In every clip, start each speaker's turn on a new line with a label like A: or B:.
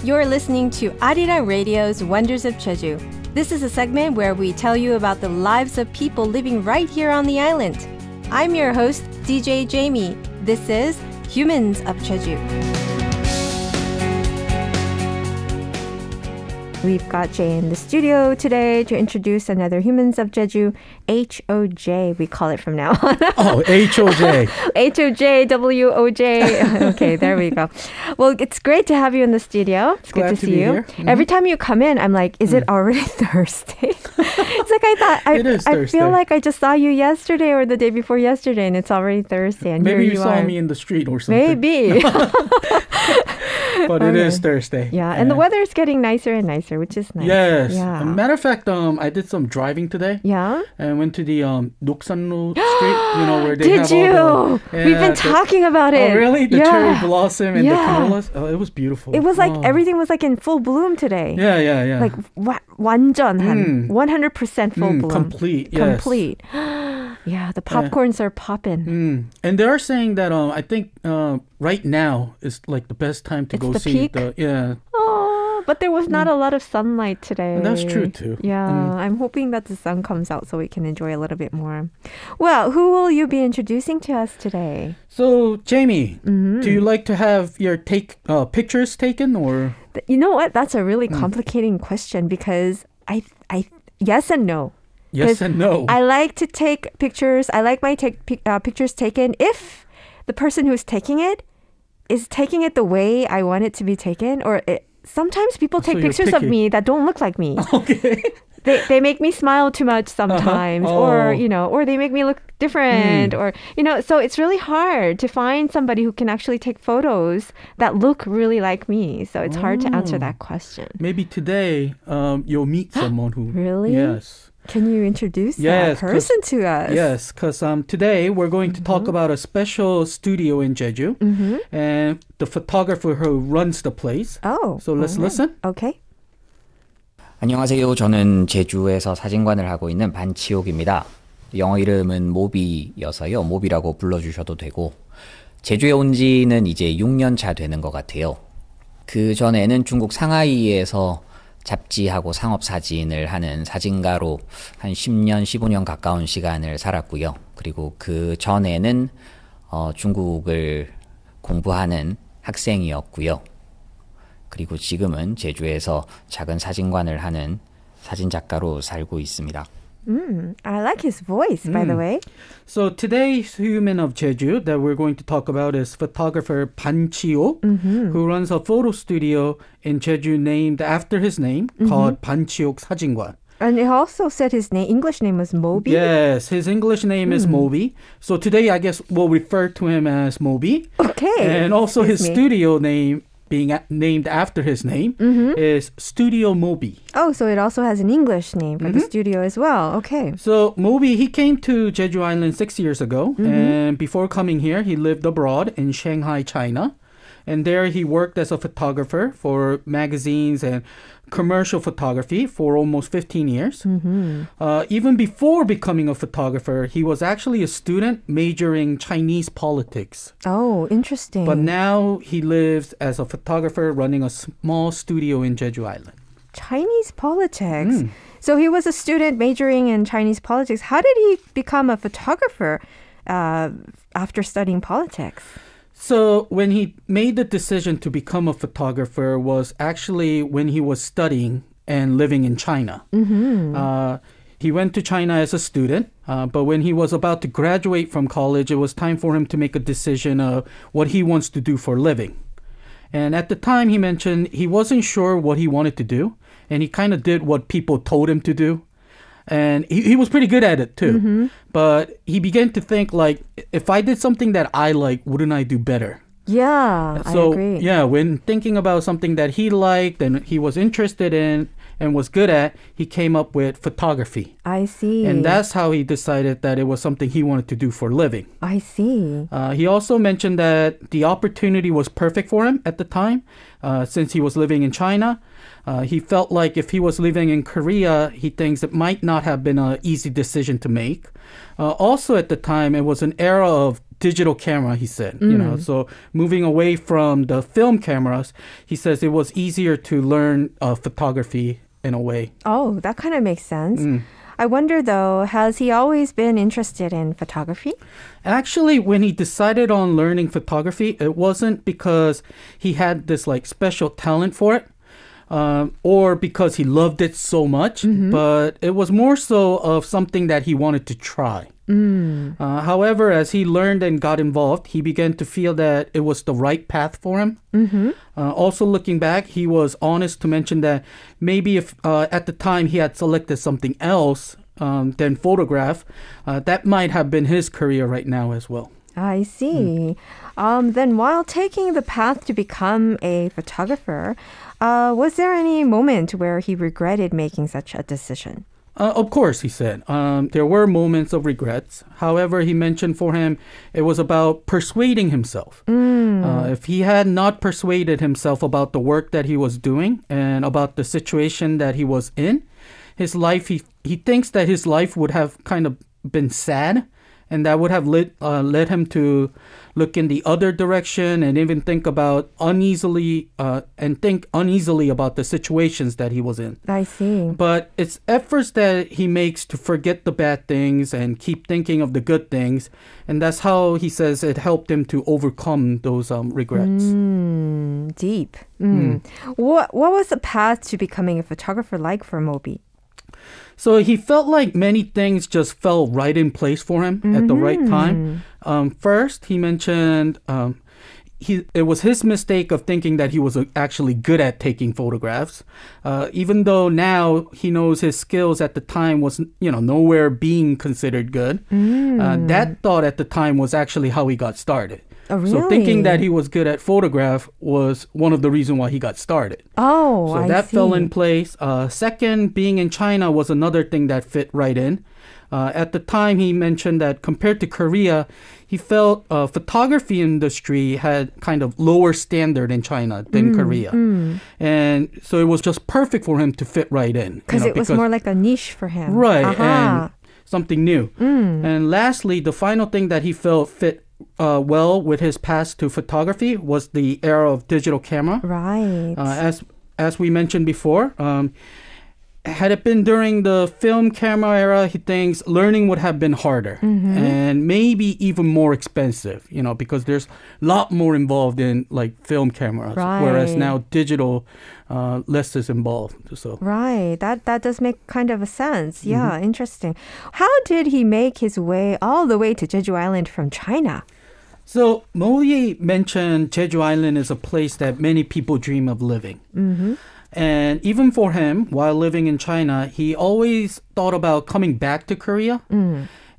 A: You're listening to Arirang Radio's Wonders of Jeju. This is a segment where we tell you about the lives of people living right here on the island. I'm your host, DJ Jamie. This is Humans of Jeju. We've got Jay in the studio today to introduce another Humans of Jeju, HOJ, we call it from now on.
B: Oh, HOJ.
A: HOJ, WOJ. Okay, there we go. Well, it's great to have you in the studio. It's
B: Glad
A: good to see you.
B: here. Mm-hmm.
A: Every time you come in, I'm like, is it already Thursday? It's like
B: It is
A: I
B: Thursday.
A: feel like I just saw you yesterday or the day before yesterday and it's already Thursday. And
B: Maybe
A: here
B: you
A: you
B: saw
A: are.
B: me in the street or something.
A: Maybe.
B: But it is Thursday.
A: Yeah, and the weather is getting nicer and nicer, which is nice.
B: Yes.
A: Yeah.
B: As a matter of fact, I did some driving today.
A: Yeah?
B: And went to the Noksanro Street, where they
A: Did
B: have
A: you?
B: all the...
A: We've been talking about it.
B: Oh, really? The
A: Yeah.
B: cherry blossom and
A: Yeah.
B: the canolas? Oh, it was beautiful.
A: It was like,
B: Oh.
A: everything was like in full bloom today.
B: Yeah.
A: Like, 완전한, 100% full bloom.
B: Complete, yes.
A: Complete. Yeah, the popcorns are popping.
B: And they are saying that I think right now is like the best time to
A: It's
B: go
A: the
B: see
A: peak?
B: the
A: Oh, but there was not a lot of sunlight today.
B: And that's true too.
A: Yeah, I'm hoping that the sun comes out so we can enjoy a little bit more. Well, who will you be introducing to us today?
B: So Jamie, do you like to have your pictures taken or?
A: You know what? That's a really complicating question because I yes and no.
B: Yes and no.
A: I like to take pictures. I like my pictures taken if the person who's taking it is taking it the way I want it to be taken. Or sometimes people take
B: you're
A: pictures of
B: picky.
A: me that don't look like me.
B: Okay.
A: They make me smile too much sometimes, or or they make me look different, or so it's really hard to find somebody who can actually take photos that look really like me. So it's hard to answer that question.
B: Maybe today you'll meet someone who
A: Really?
B: Yes.
A: Can you introduce
B: Yes,
A: that person to us?
B: Yes, because today we're going to talk about a special studio in Jeju and the photographer who runs the place.
A: Oh.
B: So let's listen.
A: Okay.
C: 안녕하세요. 저는 제주에서 사진관을 하고 있는 반치옥입니다. 영어 이름은 모비여서요. 모비라고 불러주셔도 되고 제주에 온 지는 이제 6년 차 되는 것 같아요. 그 전에는 중국 상하이에서 잡지하고 상업사진을 하는 사진가로 한 10년, 15년 가까운 시간을 살았고요. 그리고 그 전에는 중국을 공부하는 학생이었고요. 그리고 지금은 제주에서 작은 사진관을 하는 사진작가로 살고 있습니다.
A: I like his voice, by the way.
B: So today's human of Jeju that we're going to talk about is photographer Ban Chi-ok, who runs a photo studio in Jeju named after his name called Ban Chi-ok 사진관.
A: And he also said his English name was MoBe.
B: Yes, his English name is MoBe. So today I guess we'll refer to him as MoBe.
A: Okay.
B: And also his
A: Excuse me.
B: studio name being named after his name is Studio MoBe.
A: Oh, so it also has an English name for the studio as well. Okay.
B: So MoBe, he came to Jeju Island 6 years ago. And before coming here, he lived abroad in Shanghai, China. And there he worked as a photographer for magazines and commercial photography for almost 15 years. Even before becoming a photographer, he was actually a student majoring Chinese politics.
A: Oh, interesting.
B: But now he lives as a photographer running a small studio in Jeju Island.
A: Chinese politics. So he was a student majoring in Chinese politics. How did he become a photographer after studying politics?
B: So when he made the decision to become a photographer was actually when he was studying and living in China. He went to China as a student, but when he was about to graduate from college, it was time for him to make a decision of what he wants to do for a living. And at the time, he mentioned he wasn't sure what he wanted to do, and he kind of did what people told him to do. And he was pretty good at it too. But he began to think like, if I did something that I like, wouldn't I do better?
A: Yeah,
B: So,
A: I agree.
B: yeah, when thinking about something that he liked and he was interested in and was good at, he came up with photography.
A: I see.
B: And that's how he decided that it was something he wanted to do for a living.
A: I see.
B: He also mentioned that the opportunity was perfect for him at the time, since he was living in China. He felt like if he was living in Korea, he thinks it might not have been an easy decision to make. Also at the time, it was an era of digital camera, he said. You know, so moving away from the film cameras, he says it was easier to learn photography in a way.
A: Oh, that kind of makes sense. I wonder, though, has he always been interested in photography?
B: Actually, when he decided on learning photography, it wasn't because he had this like special talent for it. Or because he loved it so much, but it was more so of something that he wanted to try. However, as he learned and got involved, he began to feel that it was the right path for him. Also looking back, he was honest to mention that maybe if at the time he had selected something else than photograph, that might have been his career right now as well.
A: I see. Then while taking the path to become a photographer, was there any moment where he regretted making such a decision?
B: Of course, he said. There were moments of regrets. However, he mentioned for him, it was about persuading himself. If he had not persuaded himself about the work that he was doing and about the situation that he was in, his life, he thinks that his life would have kind of been sad. And that would have led him to look in the other direction and even think uneasily about the situations that he was in.
A: I see.
B: But it's efforts that he makes to forget the bad things and keep thinking of the good things. And that's how he says it helped him to overcome those regrets.
A: Deep. What was the path to becoming a photographer like for MoBe?
B: So he felt like many things just fell right in place for him at the right time. First, he mentioned it was his mistake of thinking that he was actually good at taking photographs. Even though now he knows his skills at the time was, nowhere being considered good. That thought at the time was actually how he got started.
A: Oh, really?
B: So thinking that he was good at photograph was one of the reasons why he got started.
A: Oh,
B: so that fell in place. Second, being in China was another thing that fit right in. At the time, he mentioned that compared to Korea, he felt photography industry had kind of lower standard in China than Korea. And so it was just perfect for him to fit right in.
A: Because it was more like a niche for him.
B: Right, and something new. And lastly, the final thing that he felt fit well with his path to photography was the era of digital camera.
A: Right.
B: As we mentioned before, had it been during the film camera era, he thinks learning would have been harder and maybe even more expensive, because there's a lot more involved in like film cameras, whereas now digital, less is involved. So.
A: Right. That does make kind of a sense. Yeah, interesting. How did he make his way all the way to Jeju Island from China?
B: So MoBe mentioned Jeju Island is a place that many people dream of living. And even for him, while living in China, he always thought about coming back to Korea.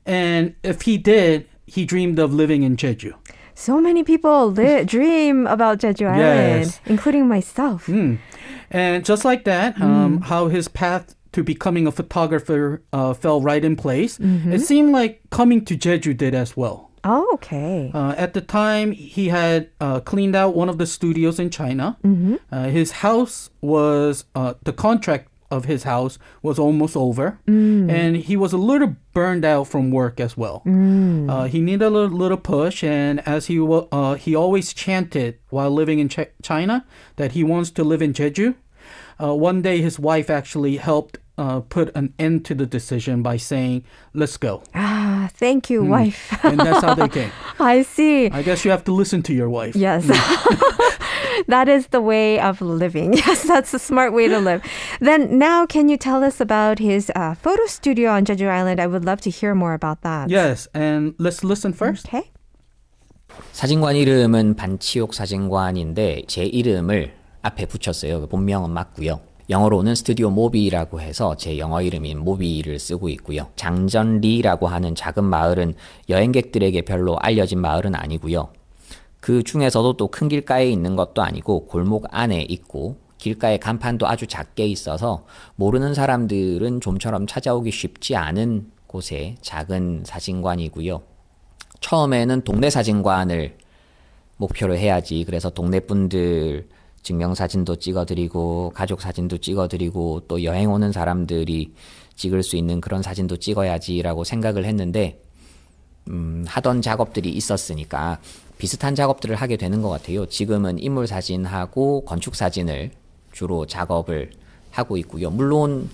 B: And if he did, he dreamed of living in Jeju.
A: So many people dream about Jeju Island, including myself.
B: And just like that, how his path to becoming a photographer fell right in place, it seemed like coming to Jeju did as well.
A: Oh, okay.
B: At the time, he had cleaned out one of the studios in China. His house was, the contract of his house was almost over. And he was a little burned out from work as well. He needed a little push. And as he always chanted while living in China that he wants to live in Jeju. One day, his wife actually helped put an end to the decision by saying, let's go.
A: Ah, thank you, wife.
B: And that's how they came.
A: I see.
B: I guess you have to listen to your wife.
A: Yes. That is the way of living. Yes, that's a smart way to live. Then now, can you tell us about his photo studio on Jeju Island? I would love to hear more about that.
B: Yes, and let's listen first.
A: Okay.
C: 사진관 이름은 반치옥 사진관인데 제 이름을 앞에 붙였어요. 본명은 맞고요. 영어로는 스튜디오 모비라고 해서 제 영어 이름인 모비를 쓰고 있고요. 장전리라고 하는 작은 마을은 여행객들에게 별로 알려진 마을은 아니고요. 그 중에서도 또 큰 길가에 있는 것도 아니고 골목 안에 있고 길가에 간판도 아주 작게 있어서 모르는 사람들은 좀처럼 찾아오기 쉽지 않은 곳에 작은 사진관이고요. 처음에는 동네 사진관을 목표로 해야지. 그래서 동네 분들 증명사진도 찍어드리고 가족 사진도 찍어드리고 또 여행 오는 사람들이 찍을 수 있는 그런 사진도 찍어야지라고 생각을 했는데 하던 작업들이 있었으니까 비슷한 작업들을 하게 되는 것 같아요. 지금은 인물 사진하고 건축 사진을 주로 작업을 하고 있고요. 물론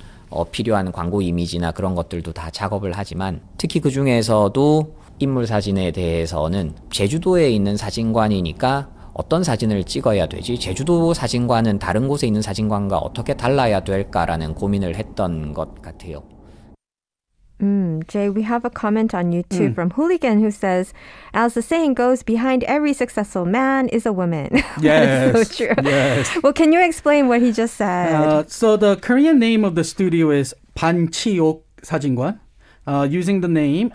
C: 필요한 광고 이미지나 그런 것들도 다 작업을 하지만 특히 그 중에서도 인물 사진에 대해서는 제주도에 있는 사진관이니까 어떤 사진을 찍어야 되지? 제주도 사진관은 다른 곳에 있는 사진관과 어떻게 달라야 될까라는 고민을 했던 것 같아요.
A: Jay, we have a comment on YouTube from Hooligan who says, as the saying goes, behind every successful man is a woman.
B: Yes.
A: That's so true.
B: Yes.
A: Well, can you explain what he just said?
B: So the Korean name of the studio is 반치옥 사진관. Using the name,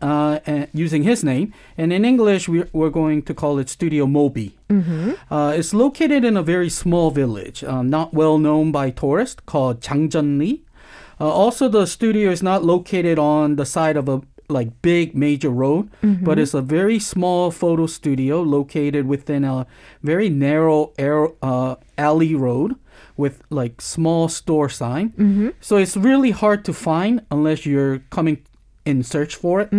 B: using his name, and in English we're going to call it Studio MoBe. It's located in a very small village, not well known by tourists, called 장전리. Also, the studio is not located on the side of a big major road, but it's a very small photo studio located within a very narrow alley road with small store sign. So it's really hard to find unless you're coming in search for it.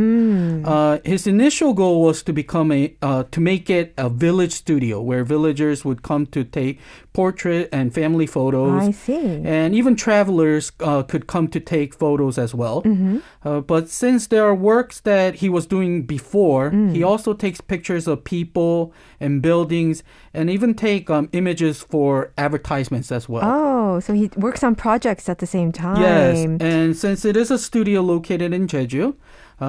B: His initial goal was to to make it a village studio where villagers would come to take portrait and family photos.
A: I see.
B: And even travelers could come to take photos as well. But since there are works that he was doing before, he also takes pictures of people and buildings and even take images for advertisements as well.
A: Oh, so he works on projects at the same time.
B: Yes, and since it is a studio located in Jeju,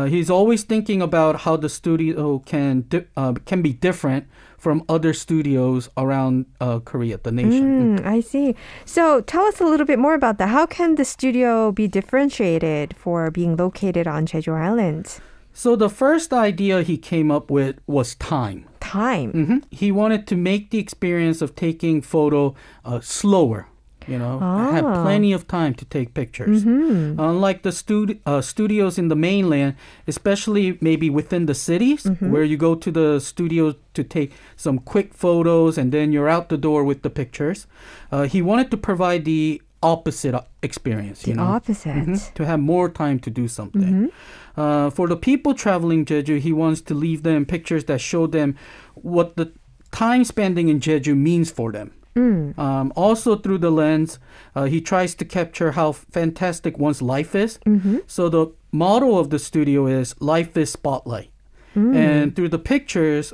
B: he's always thinking about how the studio can be different from other studios around Korea, the nation.
A: I see. So tell us a little bit more about that. How can the studio be differentiated for being located on Jeju Island?
B: So the first idea he came up with was time.
A: Time?
B: He wanted to make the experience of taking photo slower. Have plenty of time to take pictures. Unlike the studios in the mainland, especially maybe within the cities, where you go to the studio to take some quick photos and then you're out the door with the pictures. He wanted to provide the opposite experience.
A: Opposite.
B: To have more time to do something. For the people traveling Jeju, he wants to leave them pictures that show them what the time spending in Jeju means for them. Also through the lens, he tries to capture how fantastic one's life is. So the motto of the studio is Life is Spotlight. And through the pictures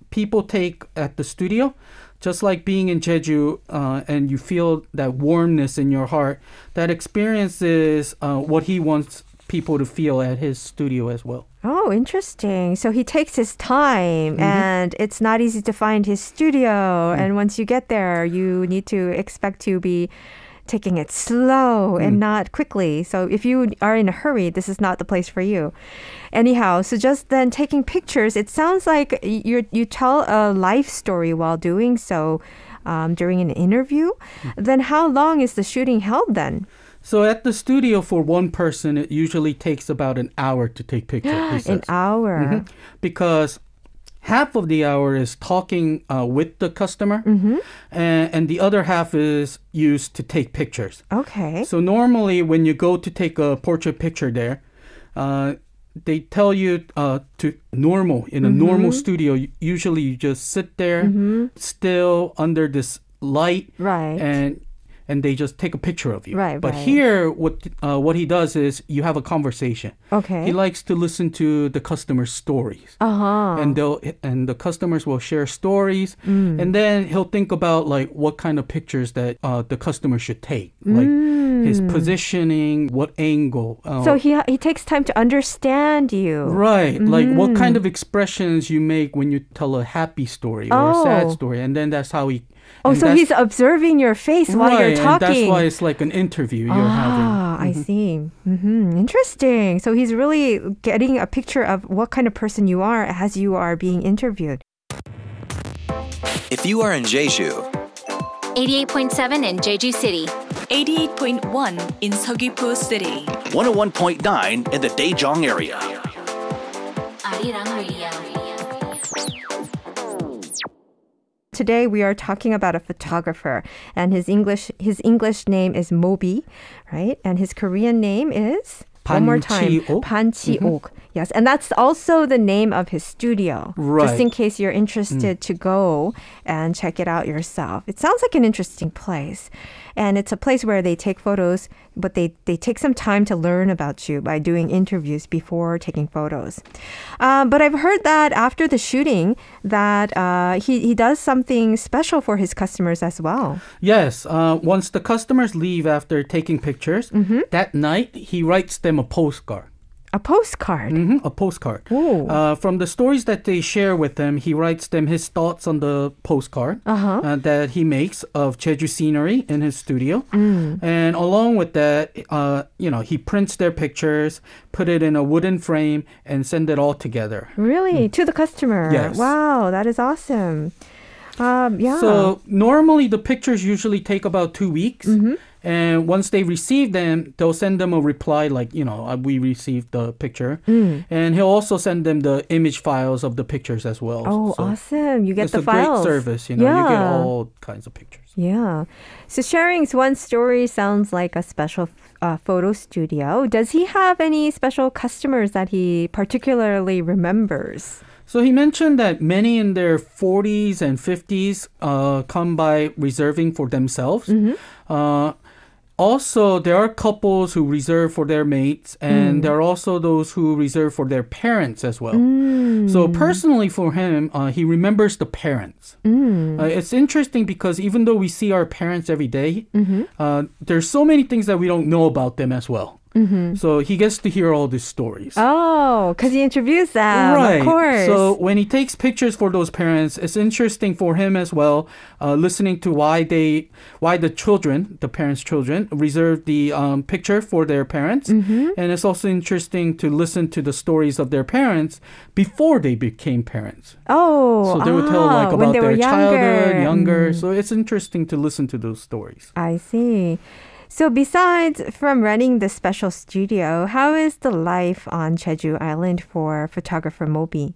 B: people take at the studio, just like being in Jeju and you feel that warmness in your heart, that experience is what he wants people to feel at his studio as well.
A: Oh, interesting. So he takes his time and it's not easy to find his studio. And once you get there, you need to expect to be taking it slow and not quickly. So if you are in a hurry, this is not the place for you. Anyhow, so just then taking pictures, it sounds like you tell a life story while doing so during an interview. Then how long is the shooting held then?
B: So at the studio for one person, it usually takes about an hour to take pictures.
A: An hour?
B: Because half of the hour is talking with the customer, and the other half is used to take pictures.
A: Okay.
B: So normally when you go to take a portrait picture there, they tell you in a normal studio, usually you just sit there still under this light.
A: Right.
B: And they just take a picture of you.
A: Right,
B: but
A: right.
B: here, what he does is you have a conversation.
A: Okay.
B: He likes to listen to the customers' stories. And the customers will share stories. And then he'll think about what kind of pictures that the customer should take. His positioning, what angle.
A: So he takes time to understand you.
B: Right. What kind of expressions you make when you tell a happy story or a sad story. And then that's how he...
A: so he's observing your face while you're talking.
B: And that's why it's like an interview you're having.
A: I see. Interesting. So he's really getting a picture of what kind of person you are as you are being interviewed.
D: If you are in Jeju,
E: 88.7 in Jeju City,
F: 88.1 in Seogwipo City,
D: 101.9 in the Daejeong area.
E: Arirang Radio.
A: Today we are talking about a photographer, and his English name is MoBe, right? And his Korean name is? One more time.
B: 반치옥?
A: 반치옥. Yes, and that's also the name of his studio.
B: Right.
A: Just in case you're interested to go and check it out yourself. It sounds like an interesting place. And it's a place where they take photos, but they take some time to learn about you by doing interviews before taking photos. But I've heard that after the shooting that he does something special for his customers as well.
B: Yes. Once the customers leave after taking pictures, that night he writes them a postcard.
A: A postcard?
B: A postcard.
A: Ooh.
B: From the stories that they share with them, he writes them his thoughts on the postcard that he makes of Jeju scenery in his studio. And along with that, he prints their pictures, put it in a wooden frame, and send it all together.
A: Really? To the customer?
B: Yes.
A: Wow, that is awesome. Yeah.
B: So normally the pictures usually take about 2 weeks. And once they receive them, they'll send them a reply like, we received the picture. And he'll also send them the image files of the pictures as well.
A: Oh,
B: So
A: awesome. You get
B: it's
A: the
B: a
A: files.
B: great service. You get all kinds of pictures.
A: Yeah. So sharing's one story sounds like a special photo studio. Does he have any special customers that he particularly remembers?
B: So he mentioned that many in their 40s and 50s come by reserving for themselves. Also, there are couples who reserve for their mates, and there are also those who reserve for their parents as well. So personally for him, he remembers the parents. It's interesting because even though we see our parents every day, there's so many things that we don't know about them as well. So he gets to hear all these stories.
A: Oh, because he interviews them,
B: Right.
A: of course.
B: So when he takes pictures for those parents, it's interesting for him as well, listening to why the children, the parents' children, reserved the picture for their parents. And it's also interesting to listen to the stories of their parents before they became parents.
A: Oh,
B: So they would tell like
A: when
B: about
A: they were
B: their childhood,
A: younger.
B: younger. So it's interesting to listen to those stories.
A: I see. So besides from running the special studio, how is the life on Jeju Island for photographer MoBe?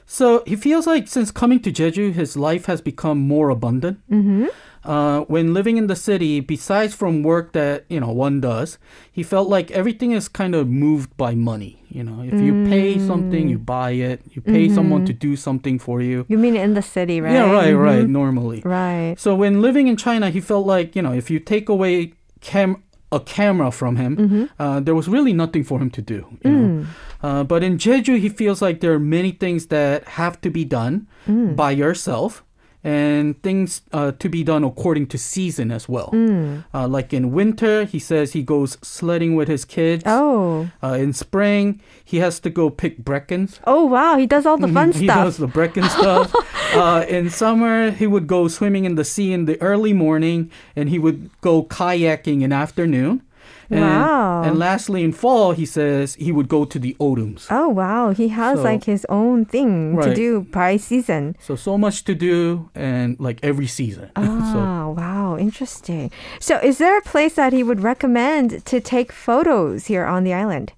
B: So he feels like since coming to Jeju, his life has become more abundant. When living in the city, besides from work that, one does, he felt like everything is kind of moved by money. If you pay something, you buy it. You pay someone to do something for you.
A: You mean in the city, right?
B: Yeah, right, normally.
A: Right.
B: So when living in China, he felt like, if you take away a camera from him, there was really nothing for him to do. But in Jeju, he feels like there are many things that have to be done by yourself and things to be done according to season as well. Like in winter, he says he goes sledding with his kids.
A: Oh.
B: In spring, he has to go pick brackens.
A: Oh, wow. He does all the fun
B: He
A: stuff.
B: does the bracken stuff. In summer, he would go swimming in the sea in the early morning, and he would go kayaking in afternoon.
A: Wow.
B: And lastly, in fall, he says he would go to the autumns.
A: Oh, wow. He has
B: So-
A: like his own thing to
B: Right.
A: do by season.
B: So much to do, and like every season.
A: Ah, wow. Interesting. So is there a place that he would recommend to take photos here on the island?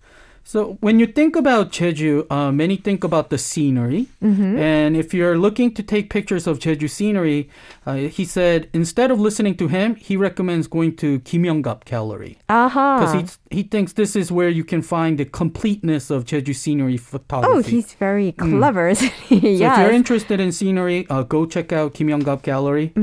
B: So when you think about Jeju, many think about the scenery. And if you're looking to take pictures of Jeju scenery, he said instead of listening to him, he recommends going to Kim Young-gap Gallery. Because he thinks this is where you can find the completeness of Jeju scenery photography.
A: Oh, he's very clever, isn't he?
B: So if you're interested in scenery, go check out Kim Young-gap Gallery.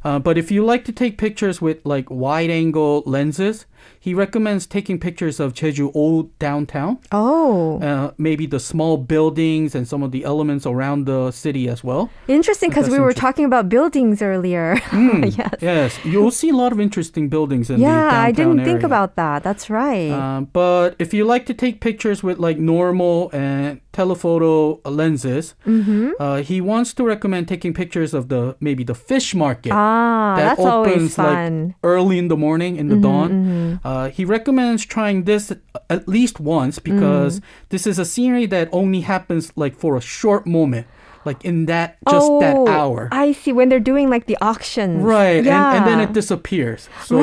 B: But if you like to take pictures with like wide-angle lenses, he recommends taking pictures of Jeju Old Downtown.
A: Oh.
B: Maybe the small buildings and some of the elements around the city as well.
A: Interesting, because
B: That's
A: we were
B: interesting.
A: talking about buildings earlier. Yes.
B: Yes, you'll see a lot of interesting buildings in the
A: Yeah,
B: downtown
A: I didn't think
B: area.
A: about that. That's right.
B: But if you like to take pictures with like normal and telephoto lenses, he wants to recommend taking pictures of maybe the fish market.
A: That's always
B: like
A: fun.
B: early in the morning in the dawn. He recommends trying this at least once because this is a scenery that only happens like for a short moment. Like in that hour.
A: I see. When they're doing like the auctions.
B: Right.
A: Yeah.
B: And then it disappears. So,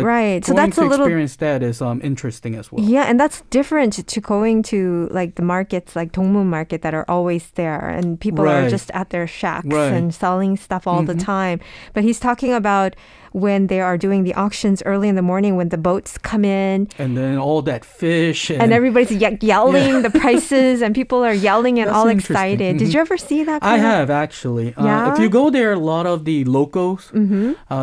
A: Right. So
B: going
A: that's a
B: to
A: little...
B: experience that is interesting as well.
A: Yeah, and that's different to going to like the markets like Dongmun Market that are always there and people are
B: Right.
A: just at their shacks
B: Right.
A: and selling stuff all the time. But he's talking about when they are doing the auctions early in the morning when the boats come in.
B: And then all that fish.
A: And everybody's yelling the prices and people are yelling and
B: That's
A: all
B: interesting.
A: excited. Did you ever see that?
B: I have, actually.
A: Yeah?
B: If you go there, a lot of the locals,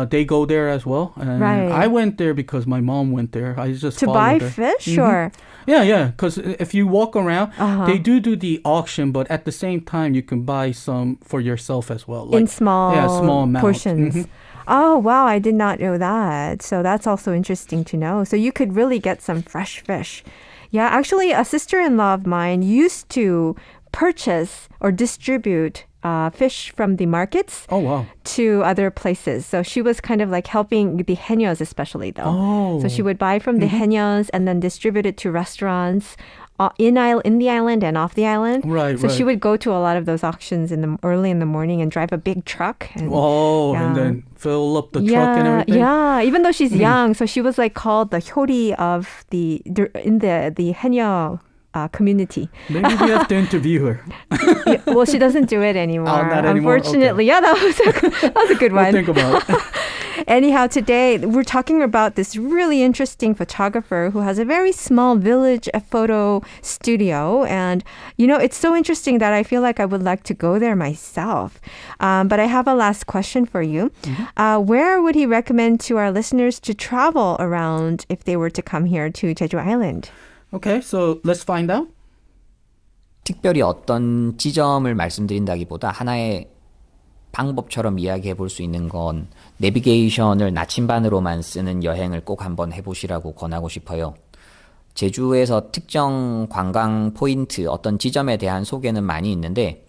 B: they go there as well. And
A: Right.
B: I went there because my mom went there. I just
A: To
B: followed
A: buy
B: her.
A: fish or?
B: Yeah. Because if you walk around, they do the auction, but at the same time, you can buy some for yourself as well.
A: In small
B: amounts.
A: portions. Oh, wow. I did not know that. So that's also interesting to know. So you could really get some fresh fish. Yeah, actually, a sister-in-law of mine used to purchase or distribute fish from the markets
B: Oh, wow.
A: to other places. So she was kind of like helping the haenyos especially though.
B: Oh.
A: So she would buy from the haenyos and then distribute it to restaurants in the island and off the island.
B: Right,
A: So she
B: right.
A: would go to a lot of those auctions early in the morning and drive a big truck. And,
B: Oh,
A: yeah.
B: and then fill up the truck and everything.
A: Yeah, even though she's young, so she was like called the hyori of the haenyo community.
B: Maybe we have to interview her.
A: Yeah, well, she doesn't do it anymore.
B: not anymore?
A: Unfortunately.
B: Okay.
A: Yeah, that was a good one.
B: We'll think about it.
A: Anyhow, today we're talking about this really interesting photographer who has a very small village photo studio. And, it's so interesting that I feel like I would like to go there myself. But I have a last question for you. Where would he recommend to our listeners to travel around if they were to come here to Jeju Island?
B: Okay, so let's find out.
C: 특별히 어떤 지점을 말씀드린다기보다 하나의 방법처럼 이야기해 볼 수 있는 건 내비게이션을 나침반으로만 쓰는 여행을 꼭 한번 해보시라고 권하고 싶어요. 제주에서 특정 관광 포인트, 어떤 지점에 대한 소개는 많이 있는데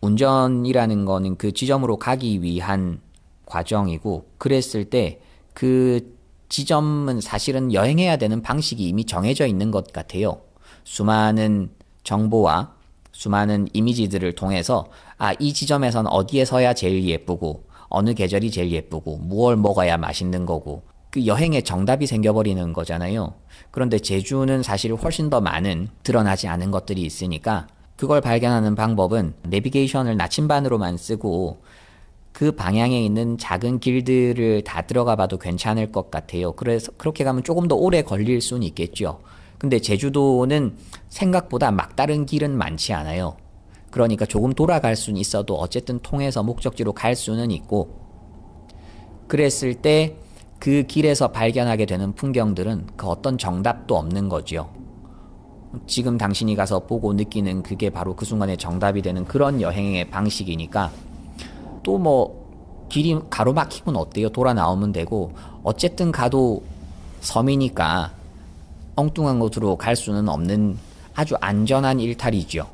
C: 운전이라는 거는 그 지점으로 가기 위한 과정이고 그랬을 때 그 지점은 사실은 여행해야 되는 방식이 이미 정해져 있는 것 같아요. 수많은 정보와 수많은 이미지들을 통해서 이 지점에선 어디에 서야 제일 예쁘고 어느 계절이 제일 예쁘고 무얼 먹어야 맛있는 거고 그 여행에 정답이 생겨버리는 거잖아요. 그런데 제주는 사실 훨씬 더 많은 드러나지 않은 것들이 있으니까 그걸 발견하는 방법은 내비게이션을 나침반으로만 쓰고 그 방향에 있는 작은 길들을 다 들어가 봐도 괜찮을 것 같아요. 그래서 그렇게 가면 조금 더 오래 걸릴 수는 있겠죠. 근데 제주도는 생각보다 막다른 길은 많지 않아요. 그러니까 조금 돌아갈 수는 있어도 어쨌든 통해서 목적지로 갈 수는 있고 그랬을 때 그 길에서 발견하게 되는 풍경들은 그 어떤 정답도 없는 거죠. 지금 당신이 가서 보고 느끼는 그게 바로 그 순간에 정답이 되는 그런 여행의 방식이니까 또 뭐 길이 가로막히면 어때요? 돌아 나오면 되고 어쨌든 가도 섬이니까 엉뚱한 곳으로 갈 수는 없는 아주 안전한 일탈이죠.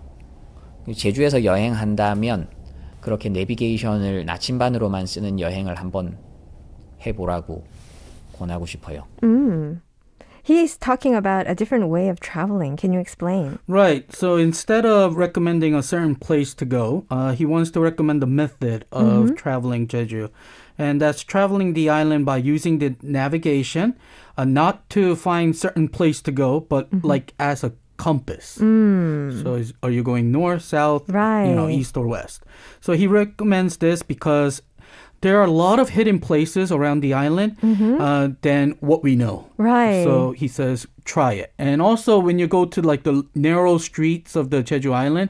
C: 제주에서 여행한다면 그렇게 내비게이션을 나침반으로만 쓰는 여행을 한번 해보라고 권하고 싶어요.
A: He's talking about a different way of traveling. Can you explain?
B: Right. So instead of recommending a certain place to go, he wants to recommend the method of traveling Jeju. And that's traveling the island by using the navigation, not to find certain place to go, but like as a compass. So are you going north, south,
A: Right.
B: east or west? So he recommends this because there are a lot of hidden places around the island than what we know.
A: Right.
B: So he says, try it. And also when you go to like the narrow streets of the Jeju Island,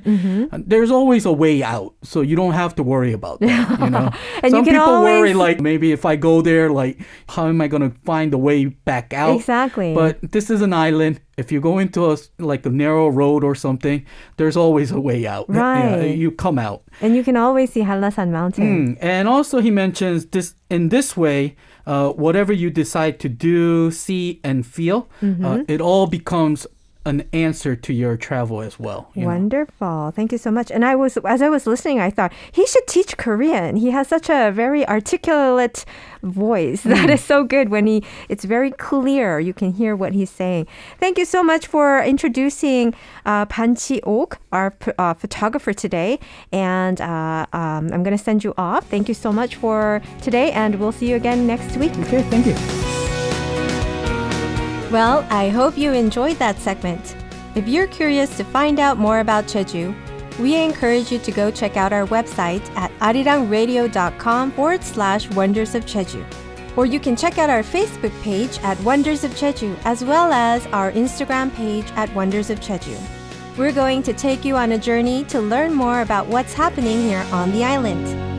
B: there's always a way out. So you don't have to worry about that,
A: And
B: Some
A: you can
B: people worry
A: always-
B: like maybe if I go there, like how am I going to find the way back out?
A: Exactly.
B: But this is an island. If you go into a narrow road or something, there's always a way out.
A: Right.
B: Yeah, you come out.
A: And you can always see Hallasan Mountain.
B: And also he mentions this in this way, whatever you decide to do, see, and feel, it all becomes an answer to your travel as well. you know.
A: Wonderful. Thank you so much. And as I was listening, I thought he should teach Korean. He has such a very articulate voice that is so good when it's very clear. You can hear what he's saying. Thank you so much for introducing Pan Chi-ok, our photographer today. And I'm going to send you off. Thank you so much for today, and we'll see you again next week.
B: Okay, thank you.
A: Well, I hope you enjoyed that segment. If you're curious to find out more about Jeju, we encourage you to go check out our website at arirangradio.com/wonders of Jeju. Or you can check out our Facebook page at Wonders of Jeju, as well as our Instagram page at Wonders of Jeju. We're going to take you on a journey to learn more about what's happening here on the island.